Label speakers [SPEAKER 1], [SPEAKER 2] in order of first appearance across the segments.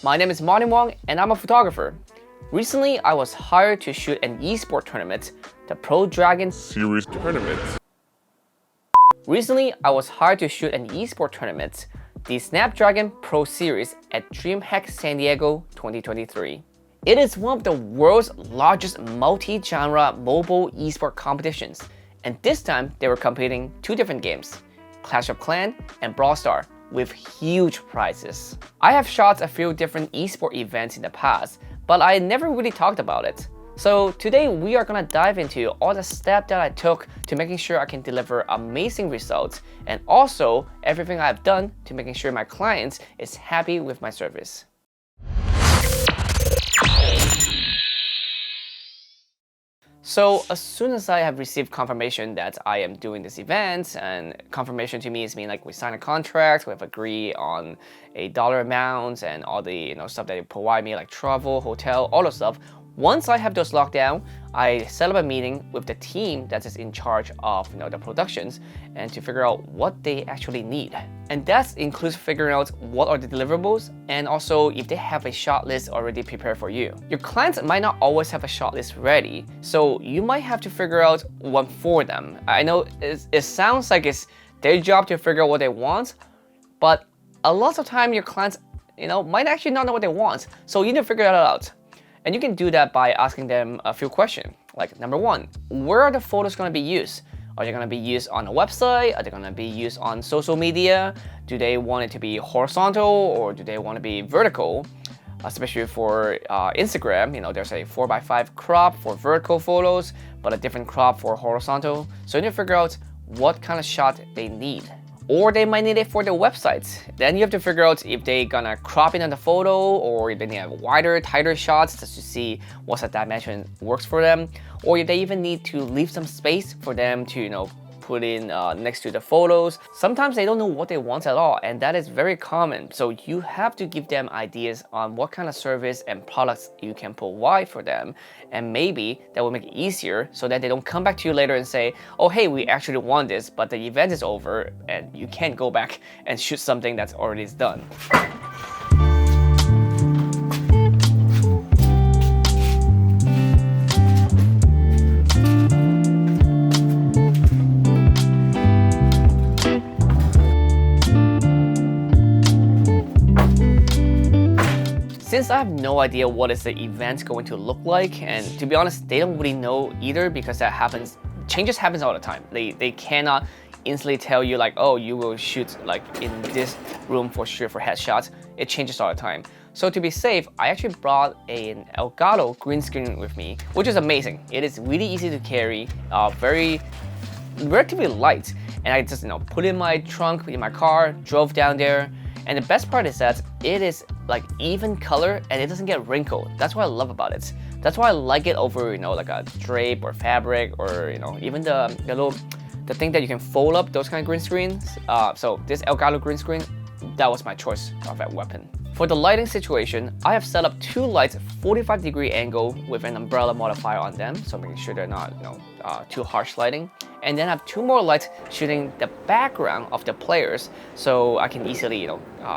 [SPEAKER 1] My name is Wong and I'm a photographer. Recently, I was hired to shoot an esports tournament, the Pro Dragon Series tournament. Recently, I was hired to shoot an esports tournament, the Snapdragon Pro Series at DreamHack San Diego 2023. It is one of the world's largest multi-genre mobile esports competitions, and this time they were competing two different games, Clash of Clans and Brawl Stars, with huge prizes. I have shot a few different esports events in the past, but I never really talked about it. So today we are gonna dive into all the steps that I took to making sure I can deliver amazing results, and also everything I've done to making sure my clients is happy with my service. So as soon as I have received confirmation that I am doing this event, and confirmation to me is mean like we sign a contract, we have agreed on a dollar amount and all the stuff that they provide me like travel, hotel, all the stuff. Once I have those locked down, I set up a meeting with the team that is in charge of the productions and to figure out what they actually need. And that includes figuring out what are the deliverables and also if they have a shot list already prepared for you. Your clients might not always have a shot list ready, so you might have to figure out one for them. I know it sounds like it's their job to figure out what they want, but a lot of time your clients might actually not know what they want, so you need to figure that out. And you can do that by asking them a few questions. Like number one, where are the photos going to be used? Are they going to be used on a website? Are they going to be used on social media? Do they want it to be horizontal or do they want to be vertical? Especially for Instagram, there's a 4:5 crop for vertical photos, but a different crop for horizontal. So you need to figure out what kind of shot they need. Or they might need it for their websites. Then you have to figure out if they're gonna crop in on the photo or if they need wider, tighter shots just to see what dimension works for them. Or if they even need to leave some space for them to, put in next to the photos. Sometimes they don't know what they want at all, and that is very common. So you have to give them ideas on what kind of service and products you can provide for them. And maybe that will make it easier so that they don't come back to you later and say, oh, hey, we actually want this, but the event is over and you can't go back and shoot something that's already done. Since I have no idea what is the event going to look like, and to be honest, they don't really know either because changes happens all the time. They cannot instantly tell you like, oh, you will shoot like in this room for sure for headshots. It changes all the time. So to be safe, I actually brought an Elgato green screen with me, which is amazing. It is really easy to carry, relatively light, and I just put it in my trunk in my car, drove down there. And the best part is that it is like even color and it doesn't get wrinkled. That's what I love about it. That's why I like it over like a drape or fabric or even the thing that you can fold up, those kind of green screens. So this Elgato green screen, that was my choice of that weapon. For the lighting situation, I have set up two lights 45-degree angle with an umbrella modifier on them, so making sure they're not too harsh lighting. And then I have two more lights shooting the background of the players, so I can easily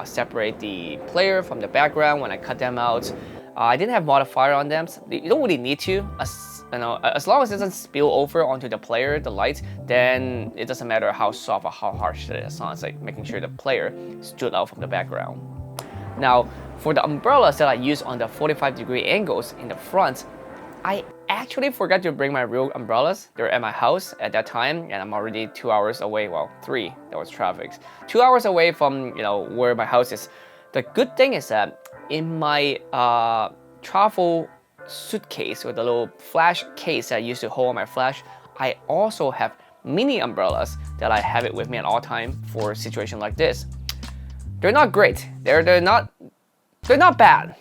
[SPEAKER 1] separate the player from the background when I cut them out. I didn't have modifier on them. So you don't really need to. As long as it doesn't spill over onto the player, the light, then it doesn't matter how soft or how harsh it is. As long as like making sure the player stood out from the background. Now, for the umbrellas that I use on the 45-degree angles in the front, I actually forgot to bring my real umbrellas. They're at my house at that time, and I'm already 2 hours away. Well, 3. There was traffic. 2 hours away from where my house is. The good thing is that in my travel suitcase with a little flash case that I used to hold my flash, I also have mini umbrellas that I have it with me at all time for a situation like this. They're not great. They're not bad.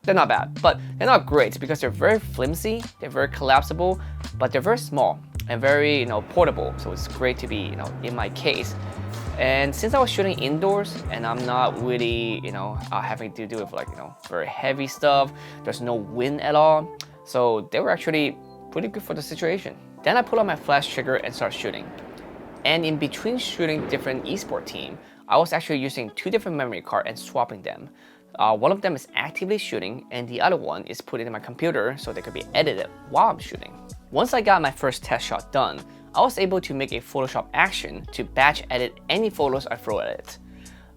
[SPEAKER 1] They're not bad, but they're not great because they're very flimsy, they're very collapsible, but they're very small and very portable. So it's great to be in my case. And since I was shooting indoors and I'm not really, having to do with like, very heavy stuff, there's no wind at all. So they were actually pretty good for the situation. Then I pull out my flash trigger and start shooting. And in between shooting different esports team, I was actually using 2 different memory cards and swapping them. One of them is actively shooting and the other one is put in my computer so they could be edited while I'm shooting. Once I got my first test shot done, I was able to make a Photoshop action to batch edit any photos I throw at it.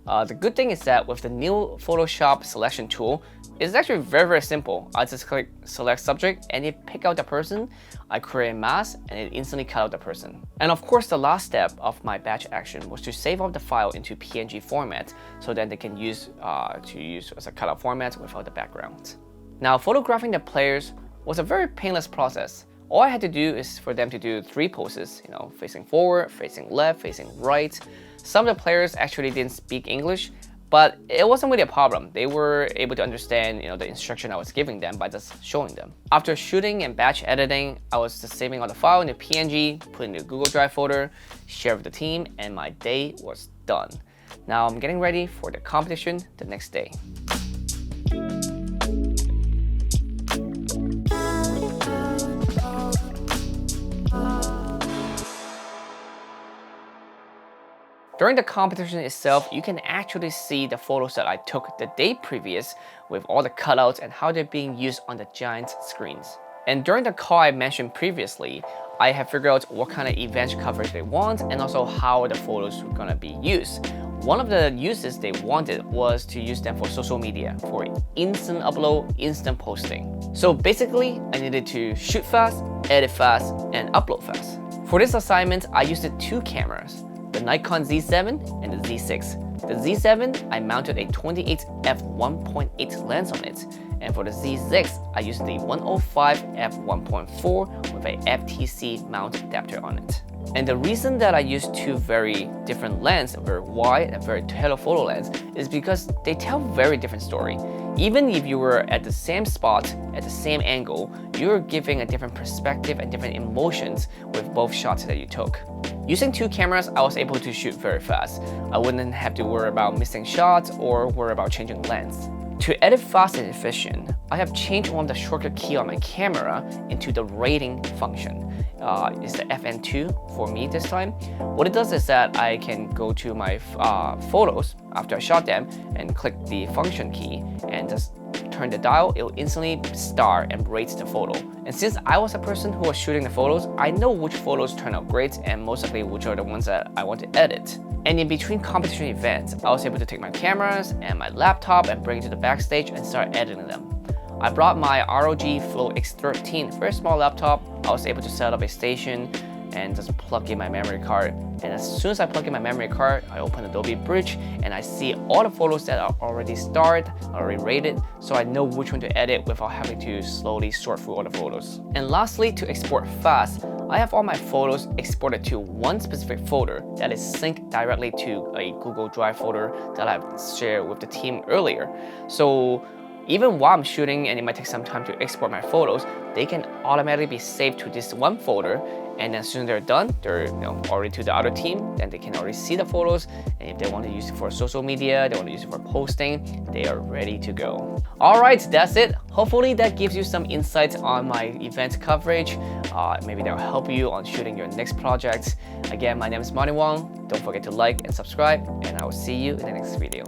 [SPEAKER 1] The good thing is that with the new Photoshop selection tool, it's actually very simple. I just click select subject and it pick out the person, I create a mask and it instantly cut out the person. And of course the last step of my batch action was to save up the file into PNG format so then they can use as a cutout format without the background. Now photographing the players was a very painless process. All I had to do is for them to do 3 poses, facing forward, facing left, facing right. Some of the players actually didn't speak English, but it wasn't really a problem. They were able to understand the instruction I was giving them by just showing them. After shooting and batch editing, I was just saving all the file in the PNG, put in the Google Drive folder, share with the team, and my day was done. Now I'm getting ready for the competition the next day. During the competition itself, you can actually see the photos that I took the day previous with all the cutouts and how they're being used on the giant screens. And during the call I mentioned previously, I have figured out what kind of event coverage they want and also how the photos were going to be used. One of the uses they wanted was to use them for social media, for instant upload, instant posting. So basically, I needed to shoot fast, edit fast, and upload fast. For this assignment, I used 2 cameras. The Nikon Z7 and the Z6. The Z7, I mounted a 28 f1.8 lens on it, and for the Z6, I used the 105 f1.4 with a FTC mount adapter on it. And the reason that I use 2 very different lenses, a very wide and very telephoto lens, is because they tell very different story. Even if you were at the same spot, at the same angle, you're giving a different perspective and different emotions with both shots that you took. Using 2 cameras, I was able to shoot very fast. I wouldn't have to worry about missing shots or worry about changing lens. To edit fast and efficient, I have changed one of the shortcut key on my camera into the rating function. It's the FN2 for me this time. What it does is that I can go to my photos after I shot them and click the function key and just turn the dial. It will instantly star and rate the photo. And since I was a person who was shooting the photos, I know which photos turn out great and most likely which are the ones that I want to edit. And in between competition events, I was able to take my cameras and my laptop and bring it to the backstage and start editing them. I brought my ROG Flow X13, very small laptop. I was able to set up a station and just plug in my memory card. And as soon as I plug in my memory card, I open Adobe Bridge and I see all the photos that are already starred, already rated, so I know which one to edit without having to slowly sort through all the photos. And lastly, to export fast, I have all my photos exported to one specific folder that is synced directly to a Google Drive folder that I've shared with the team earlier. So even while I'm shooting and it might take some time to export my photos, they can automatically be saved to this one folder, and as soon as they're done, they're already to the other team, then they can already see the photos, and if they want to use it for social media, they want to use it for posting, they are ready to go. Alright, that's it. Hopefully that gives you some insights on my event coverage. Maybe that'll help you on shooting your next project. Again, my name is Wong. Don't forget to like and subscribe, and I will see you in the next video.